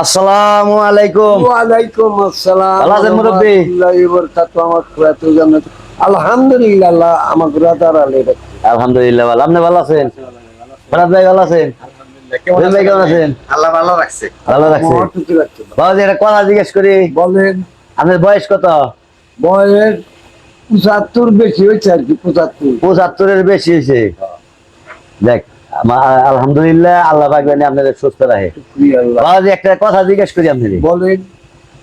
আসসালামু আলাইকুম। ওয়ালাইকুম আসসালাম। ভালো আছেন মুরব্বি? আলহামদুলিল্লাহ আল্লাহ আমার রাদার আলী। আলহামদুলিল্লাহ ভালো। আপনি ভালো আছেন? ফরাদ ভাই ভালো আছেন? জহির ভাই কেমন আছেন? আল্লাহ ভালো রাখছে। ভালো রাখছে। বাবাজি একটা কথা জিজ্ঞেস করি, বলেন। আপনার বয়স কত? বয়স 75 বেশি হয়েছে আর কি, 75। 75-এর বেশি হয়েছে। দেখ আলহামদুলিল্লাহ আল্লাহ পাক জানি আপনাদের সুস্থ রাখে। বাবাজি একটা কথা জিজ্ঞেস করি আপনি, বলেন।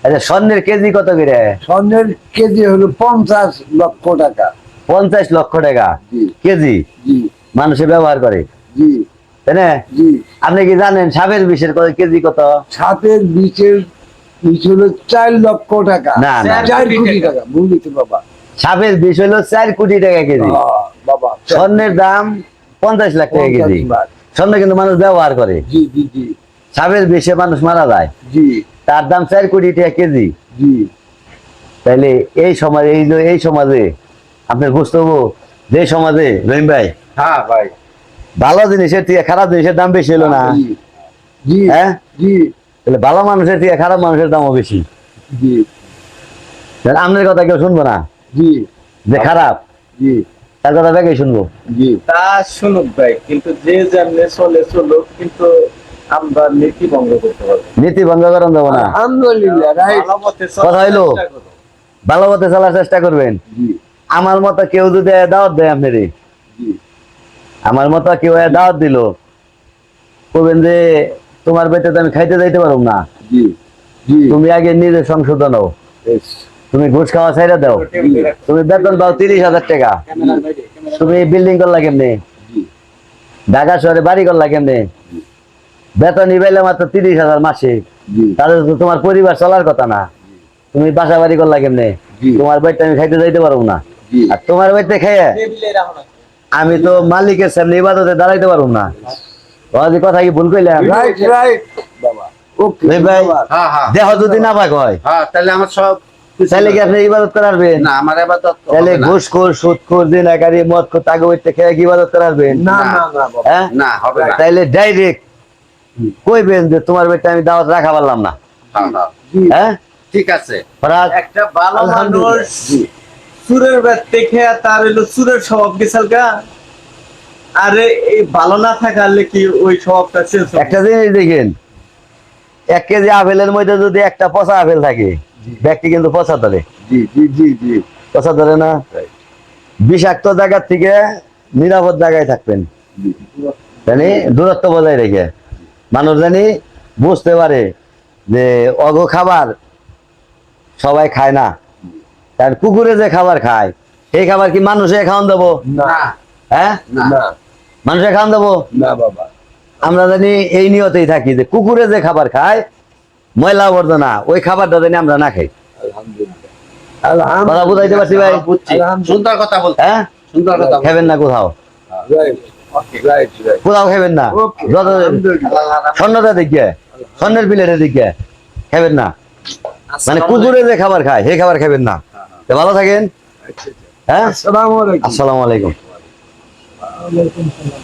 আচ্ছা স্বর্ণের কেজি কত করে? স্বর্ণের কেজি হলো 50 লক্ষ টাকা। 50 লক্ষ টাকা জি কেজি জি মানুষে ব্যবহার করে, জি তাই না? জি। আপনি কি জানেন সাপের বিষের কেজি কত? সাপের বিচের বিচ হলো 4 লক্ষ টাকা। না, না। 4 কোটি টাকা বুঝলি বাবা। সাপের বিষ হলো 4 কোটি টাকা কেজি। বাবা স্বর্ণের দাম 50 লাখ টাকা কেজি। 50 লাখ। স্বর্ণ কিন্তু মানুষ ব্যবহার করে, জি জি জি সাপের বিষে মানুষ মারা যায়, জি তার দাম 4 কোটি টাকা কেজি। জি। তাইলে এই সমাজে এই সমাজে আপনার বুঝতে হবো, যে সমাজে রহিম ভাই হ্যাঁ ভাই। ভালো জিনিসের থেকে খারাপ জিনিসের দাম বেশি হলো না? জি জি হ্যাঁ, জি তাহলে ভালো মানুষের থেকে খারাপ মানুষের দামও বেশি। জি তাহলে আপনার কথা কেউ শুনবো না, জি যে খারাপ জি তার কথা বেঁকে শুনবো। জি। তা শুনুক ভাই, কিন্তু যে যেমনে চলুক, কিন্তু আমরা নীতি ভঙ্গ করতে পারবো। নীতি ভঙ্গ করেন যাবো না। আলহামদুলিল্লাহ রাইট। ভালো পথে কথা চলার হইলো, চেষ্টা করো। ভালো পথে চলার চেষ্টা করবেন। জি আমার মতো কেউ যদি দাওয়াত দেয় আপনার, জি আমার মতো কেউ দাওয়াত দিল, বলবেন যে তোমার বেটে তো আমি খাইতে যাইতে পারব না, জি জি। তুমি আগে নিজে সংশোধন হও, তুমি ঘুষ খাওয়া ছাইড়া দাও, তুমি বেতন পাও 30,000 টাকা, তুমি বিল্ডিং করলা কেমনে, ঢাকা শহরে বাড়ি করলা কেমনে, বেতন পাইলে মাত্র 30,000 মাসে, তাহলে তো তোমার পরিবার চলার কথা না। তুমি বাসা বাড়ি করলা কেমনে, তোমার বাড়িতে আমি খাইতে যাইতে পারবো না, আর তোমার বাড়িতে খেয়ে আমি তো মালিকের সামনে ইবাদতে দাঁড়াইতে পারবো না। বাবাজি কথা কি ভুল কইলাম? রাইট রাইট বাবা। ওকে রহিম ভাই, হ্যাঁ হ্যাঁ দেহ যদি না পাক হয় হ্যাঁ, তাহলে আমার সব তাহলে কি আপনি ইবাদত করাবেন? না, আমার এবার তো তাহলে ঘুষখোর সুদখোর দিনাকারী মদখোর তাকে ওইতে খেয়ে কি ইবাদত করাবেন? না না না বাবা। হ্যাঁ, না হবে না। তাইলে ডাইরেক্ট কইবেন যে তোমার বেটা আমি দাওয়াত রাখা পারলাম না। হ্যাঁ, হ্যাঁ, জি হ্যাঁ, ঠিক আছে। ফরাদ একটা ভালো মানুষ আলহামদুলিল্লাহ। জি সুরের ব্যক্তি খেয়ে তার হলো সুরের স্বভাব গেছাল গা। আরে এই ভালো না থাকালে কি ওই স্বভাবটা চেঞ্জ হবে? একটা জিনিস দেখেন, 1 কেজি আপেলের মধ্যে যদি একটা পচা আপেল থাকে, ব্যক্তি কিন্তু পচা ধরে, জি জি জি জি। পচা ধরে না। বিষাক্ত জায়গার থেকে নিরাপদ জায়গায় থাকবেন, জানি দূরত্ব বজায় রেখে মানুষ জানি বুঝতে পারে যে অগ খাবার সবাই খায় না, কারণ কুকুরে যে খাবার খায় সেই খাবার কি মানুষে খাওয়ান দেবো? না হ্যাঁ, না না মানুষে খাওয়ান দেবো? না বাবা। আমরা জানি এই নিয়তেই থাকি যে কুকুরে যে খাবার খায় ময়লা আবর্জনা, ওই খাবারটা জানি আমরা না খাই। আলহামদুলিল্লাহ কথা বুঝাইতে পারছি ভাই? বুঝছি। সুন্দর কথা বলতে, হ্যাঁ, সুন্দর কথা বলতে। খাবেন না কোথাও, রাইট রাইট রাইট। কোথাও খাবেন না। ওকে যত আলহামদুলিল্লাহ। স্বর্ণটা দেখিয়ে, স্বর্ণের প্লেটে দেখিয়ে খাবেন না, মানে কুকুরে যে খাবার খায় সেই খাবার খাবেন না। তো ভালো থাকেন। হ্যাঁ, আসসালামু আলাইকুম। আসসালামু আলাইকুম। ওয়ালাইকুম সালাম।